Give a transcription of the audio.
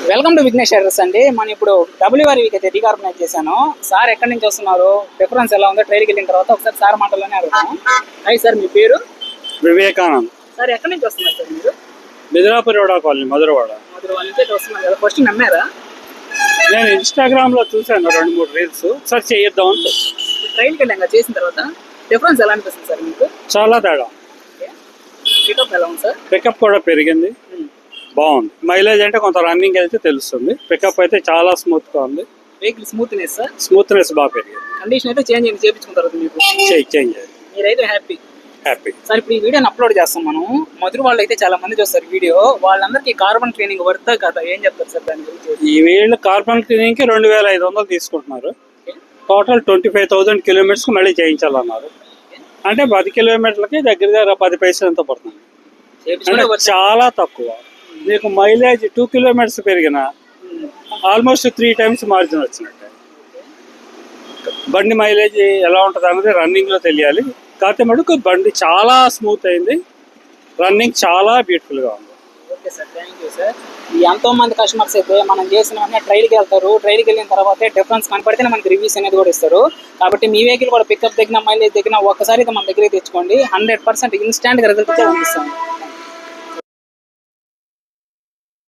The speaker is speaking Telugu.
వెల్కమ్ టు విఘ్నేష్ ఎర్రస్ అండి. మనం ఇప్పుడు WRV అయితే రీఆర్గనైజ్ చేశాను. సార్ ఎక్కడి నుంచి వస్తున్నారు, డిఫరెన్స్ ఎలా ఉందో ట్రైల్కి వెళ్ళిన తర్వాత ఒకసారి సార్ మాటల్లోనే అడుగుతాం. హాయ్ సార్, మీ పేరు? వివేకానంద్. సార్ ఎక్కడి నుంచి వస్తున్నారు సార్ మీరు? మిదిరాపురివాడ కాలనీ, మధురవాడ. మధురవాడ నుంచి వస్తున్నారు కదా. ఫస్ట్ నమ్మారా? నేను ఇన్స్టాగ్రామ్ లో చూసాను 2-3 రీల్స్, సెర్చ్ చేద్దామని. ట్రైల్కి వెళ్ళాక చేసిన తర్వాత డిఫరెన్స్ ఎలా అనిపిస్తుంది సార్ మీకు? చాలా తేడా. పికప్ ఎలా ఉంది సార్? పికప్ కూడా పెరిగింది, బాగుంది. మైలేజ్ అంటే కొంత రన్నింగ్ వెళ్తే తెలుస్తుంది. పికప్ అయితే చాలా స్మూత్ గా ఉంది. Vehicle smoothness sir? స్మూత్నెస్ బాగా పెరిగింది. కండిషన్ అయితే చేంజ్ అయింది చేయించుకున్న తర్వాత మీకు? చేంజ్ అయ్యింది. మీరైతే హ్యాపీ? Happy sir. ఇప్పుడు ఈ వీడియోని అప్లోడ్ చేస్తాం మనం. మధుర వాళ్ళు అయితే చాలా మంది చూస్తారు వీడియో. వాళ్ళందరికీ కార్బన్ క్లీనింగ్ వర్త్ కదా, ఏం చెప్తారు సార్ దాని గురించి? ఈ వీళ్ళు కార్బన్ క్లీనింగ్ కి 2500 తీసుకుంటున్నారు. టోటల్ 25,000 కిలోమీటర్స్ కి మళ్ళీ చేయించాలన్నారు. అంటే 10 కిలోమీటర్లకి దగ్గర 10 పైసలు ఎంత పడుతుంది. అంటే చాలా తక్కువ. మీకు మైలేజ్ 2 కిలోమీటర్స్ పెరిగినా ఆల్మోస్ట్ 3 టైమ్స్ మార్జిన్ వచ్చినట్టే. బండి మైలేజ్ ఎలా ఉంటుంది అనేది రన్నింగ్ లో తెలియాలి. కాకపోతే మటుకు బండి చాలా స్మూత్ అయింది, రన్నింగ్ చాలా బ్యూటిఫుల్ గా ఉంది. Okay sir, thank you sir. ఎంతో మంది కస్టమర్స్ అయితే మనం చేసిన వెంటనే ట్రైల్కి వెళ్తారు. ట్రైల్కి వెళ్ళిన తర్వాత డిఫరెన్స్ కనపడితేనే మనకి రివ్యూస్ అనేది కూడా ఇస్తారు. కాబట్టి మీ వెహికల్ కూడా పికప్ దగ్గర మైలేజ్ దగ్గర ఒక్కసారి అయితే మన దగ్గరికి తెచ్చుకోండి. 100% ఇన్స్టాంట్గా రిజల్ట్ అయితే పంపిస్తాం.